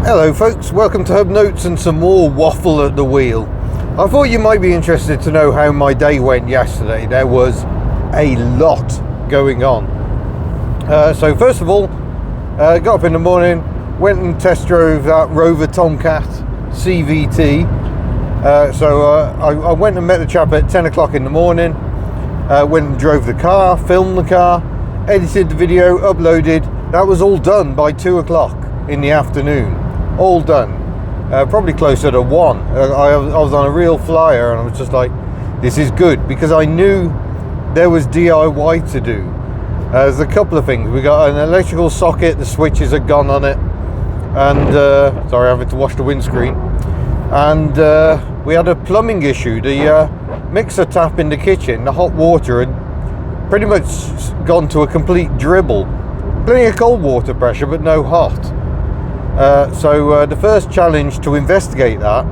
Hello folks, welcome to Hub Notes and some more waffle at the wheel. I thought you might be interested to know how my day went yesterday. There was a lot going on. So first of all, got up in the morning, went and test drove that Rover Tomcat CVT. I went and met the chap at 10 o'clock in the morning, went and drove the car, filmed the car, edited the video, uploaded. That was all done by 2 o'clock in the afternoon. All done. Probably closer to 1. I was on a real flyer and I was just like, this is good, because I knew there was DIY to do. There's a couple of things. We got an electrical socket, the switches had gone on it, and sorry, I'm having to wash the windscreen. And we had a plumbing issue. The mixer tap in the kitchen, the hot water had pretty much gone to a complete dribble. Plenty of cold water pressure, but no hot. So the first challenge to investigate that,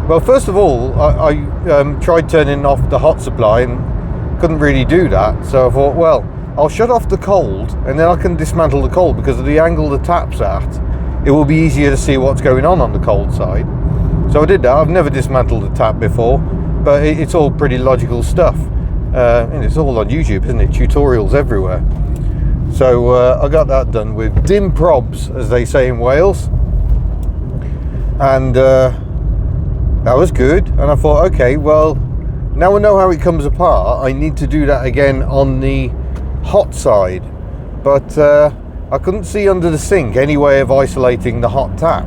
well, first of all, I tried turning off the hot supply and couldn't really do that. So I thought, well, I'll shut off the cold and then I can dismantle the cold, because of the angle the tap's at, it will be easier to see what's going on the cold side. So I did that. I've never dismantled the tap before, but it's all pretty logical stuff. And it's all on YouTube, isn't it? Tutorials everywhere. So I got that done with dim probs, as they say in Wales, and that was good. And I thought, okay, well, now I know how it comes apart. I need to do that again on the hot side, but I couldn't see under the sink any way of isolating the hot tap.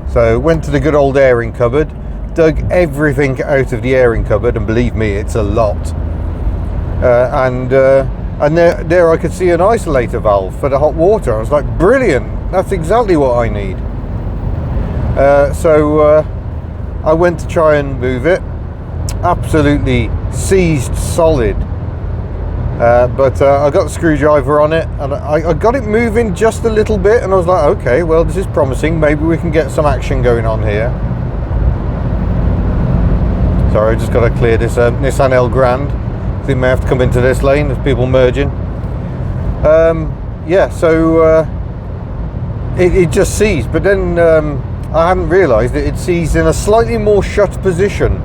So went to the good old airing cupboard, dug everything out of the airing cupboard, and believe me, it's a lot. And there I could see an isolator valve for the hot water. I was like, brilliant, that's exactly what I need. So I went to try and move it. Absolutely seized solid. But I got the screwdriver on it, and I got it moving just a little bit, and I was like, okay, well, this is promising. Maybe we can get some action going on here. Sorry, I just got to clear this Nissan L Grand. I think I may have to come into this lane. There's people merging. Yeah, so it just seized, but then I hadn't realised that it seized in a slightly more shut position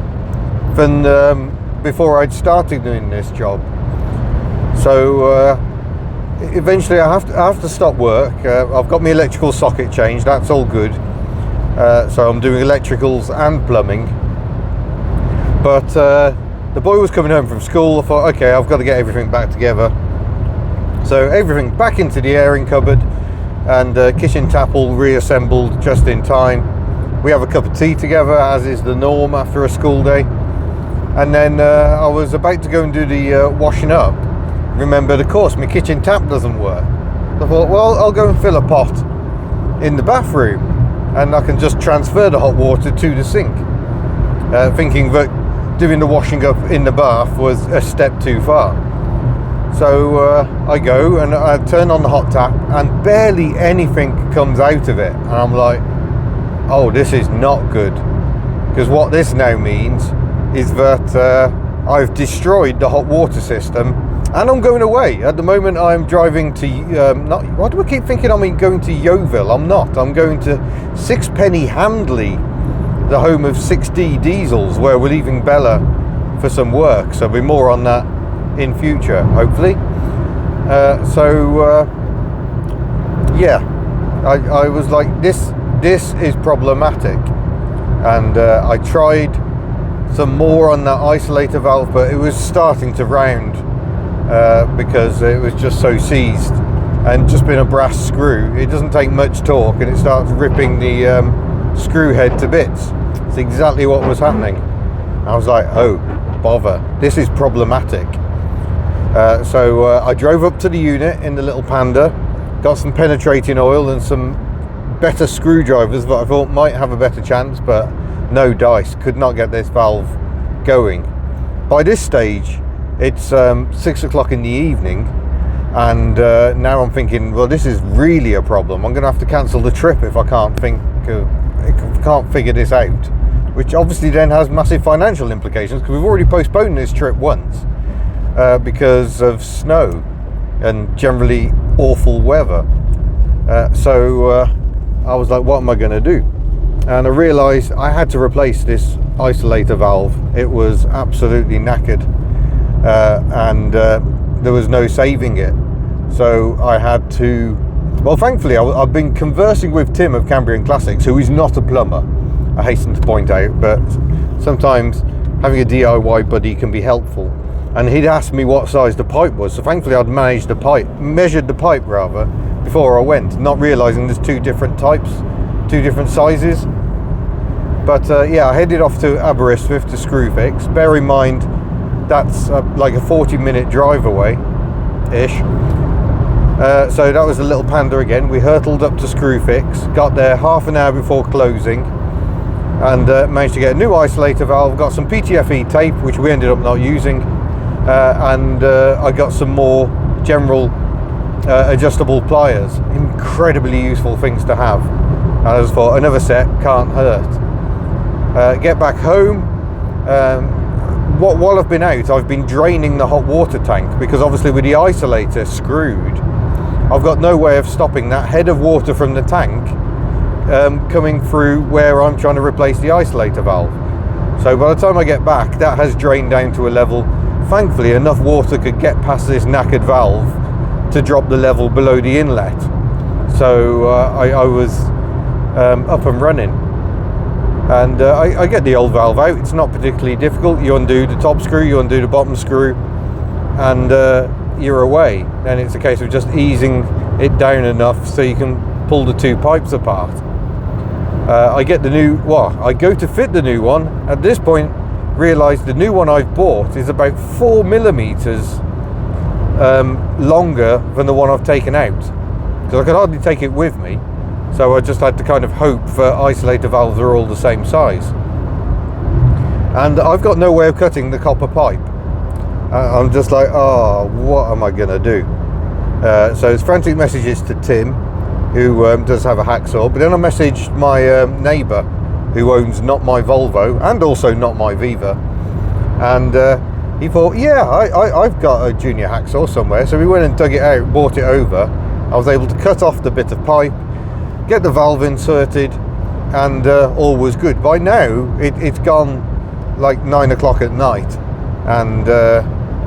than before I'd started doing this job. So eventually I have to stop work. I've got my electrical socket changed. That's all good. So I'm doing electricals and plumbing. But the boy was coming home from school. I thought, okay, I've got to get everything back together. So everything back into the airing cupboard, and kitchen tap all reassembled just in time. We have a cup of tea together, as is the norm after a school day. And then I was about to go and do the washing up. Remembered, of course, my kitchen tap doesn't work. I thought, well, I'll go and fill a pot in the bathroom, and I can just transfer the hot water to the sink. Thinking that doing the washing up in the bath was a step too far. So I go and I turn on the hot tap, and barely anything comes out of it. And I'm like, oh, this is not good. Because what this now means is that I've destroyed the hot water system, and I'm going away. At the moment I'm driving to, why do I keep thinking I'm going to Yeovil? I'm not. I'm going to Sixpenny Handley, the home of 6D diesels, where we're leaving Bella for some work. So there'll be more on that in future, hopefully. Yeah, I was like, this is problematic. And I tried some more on that isolator valve, but it was starting to round because it was just so seized, and just being a brass screw, it doesn't take much torque and it starts ripping the screw head to bits. It's exactly what was happening. I was like, oh bother, this is problematic. So I drove up to the unit in the little Panda, got some penetrating oil and some better screwdrivers that I thought might have a better chance, but no dice, could not get this valve going. By this stage it's 6 o'clock in the evening, and now I'm thinking, well, this is really a problem. I'm gonna have to cancel the trip if I can't figure this out, which obviously then has massive financial implications, because we've already postponed this trip once because of snow and generally awful weather. So I was like, what am I going to do? And I realised I had to replace this isolator valve. It was absolutely knackered, and there was no saving it. So I had to, well, thankfully I've been conversing with Tim of Cambrian Classics, who is not a plumber, I hasten to point out, but sometimes having a DIY buddy can be helpful. And he'd asked me what size the pipe was, so thankfully I'd measured the pipe before I went, not realising there's two different types, two different sizes. But yeah, I headed off to Aberystwyth to Screwfix. Bear in mind, that's like a 40-minute drive away-ish. So that was a little panda again. We hurtled up to Screwfix, got there half an hour before closing, and managed to get a new isolator valve, got some PTFE tape, which we ended up not using, and I got some more general adjustable pliers. Incredibly useful things to have. And I just thought, another set can't hurt. Get back home. While I've been out, I've been draining the hot water tank, because obviously with the isolator screwed, I've got no way of stopping that head of water from the tank coming through where I'm trying to replace the isolator valve. So by the time I get back, that has drained down to a level, thankfully enough water could get past this knackered valve to drop the level below the inlet. So I was up and running. And I get the old valve out. It's not particularly difficult. You undo the top screw, you undo the bottom screw, and you're away. Then it's a case of just easing it down enough so you can pull the two pipes apart. I get the new, I go to fit the new one. At this point, realise the new one I've bought is about 4 millimeters longer than the one I've taken out, because I could hardly take it with me. So I just had to kind of hope for isolator valves are all the same size. And I've got no way of cutting the copper pipe. I'm just like, oh, what am I going to do? So it's frantic messages to Tim, who does have a hacksaw. But then I messaged my neighbour, who owns Not My Volvo and also Not My Viva. And he thought, yeah, I've got a junior hacksaw somewhere. So we went and dug it out, brought it over. I was able to cut off the bit of pipe, get the valve inserted, and all was good. By now it's gone like 9 o'clock at night, and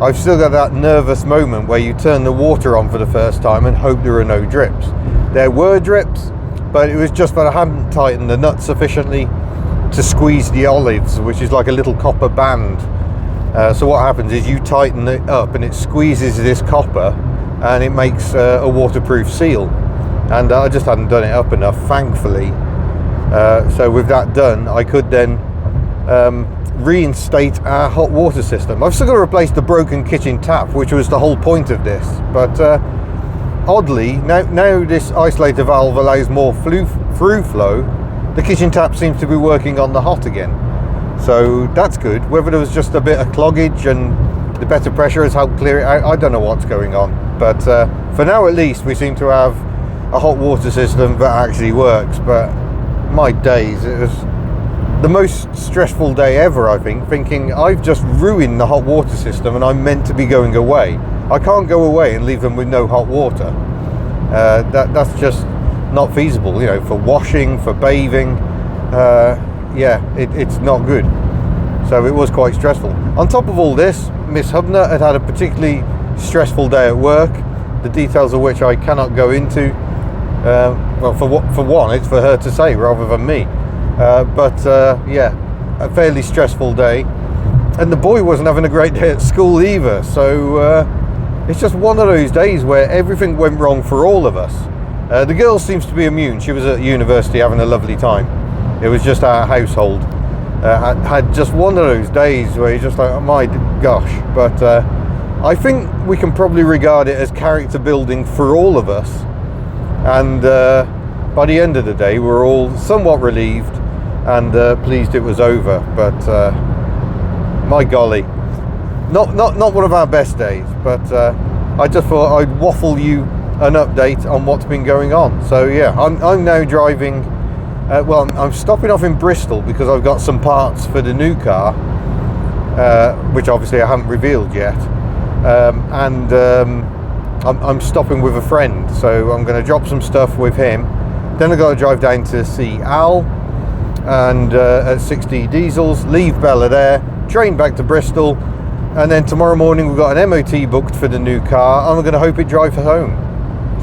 I've still got that nervous moment where you turn the water on for the first time and hope there are no drips. There were drips, but it was just that I hadn't tightened the nut sufficiently to squeeze the olives, which is like a little copper band. So what happens is you tighten it up and it squeezes this copper and it makes a waterproof seal. And I just hadn't done it up enough, thankfully. So with that done, I could then reinstate our hot water system. I've still got to replace the broken kitchen tap, which was the whole point of this. But oddly, now this isolator valve allows more through flow. The kitchen tap seems to be working on the hot again. So that's good. Whether there was just a bit of cloggage and the better pressure has helped clear it out, I don't know what's going on. But for now at least, we seem to have a hot water system that actually works. But my days, it was the most stressful day ever, I think, thinking I've just ruined the hot water system and I'm meant to be going away. I can't go away and leave them with no hot water. That's just not feasible, you know, for washing, for bathing. Yeah, it's not good. So it was quite stressful. On top of all this, Miss Hubner had a particularly stressful day at work, the details of which I cannot go into. Well, for one, it's for her to say rather than me. But yeah, a fairly stressful day. And the boy wasn't having a great day at school either. So it's just one of those days where everything went wrong for all of us. The girl seems to be immune. She was at university having a lovely time. It was just our household. Had just one of those days where you're just like, oh my gosh. But I think we can probably regard it as character building for all of us. And by the end of the day, we're all somewhat relieved and pleased it was over. But my golly, not one of our best days. But I just thought I'd waffle you an update on what's been going on. So yeah, I'm now driving. Well, I'm stopping off in Bristol because I've got some parts for the new car, which obviously I haven't revealed yet. I'm stopping with a friend, so I'm going to drop some stuff with him, Then I got to drive down to see Al and at 6D Diesels, leave Bella there, train back to Bristol, and then tomorrow morning we've got an MOT booked for the new car, and we're going to hope it drives us home.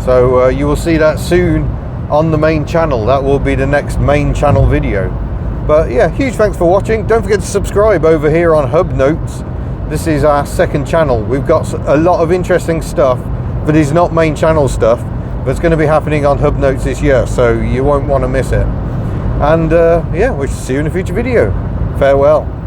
So you will see that soon on the main channel. That will be the next main channel video. But yeah, huge thanks for watching. Don't forget to subscribe over here on Hub Notes. This is our second channel. We've got a lot of interesting stuff, but it's not main channel stuff, but it's going to be happening on Hub Notes this year, so you won't want to miss it. And yeah, we'll see you in a future video. Farewell.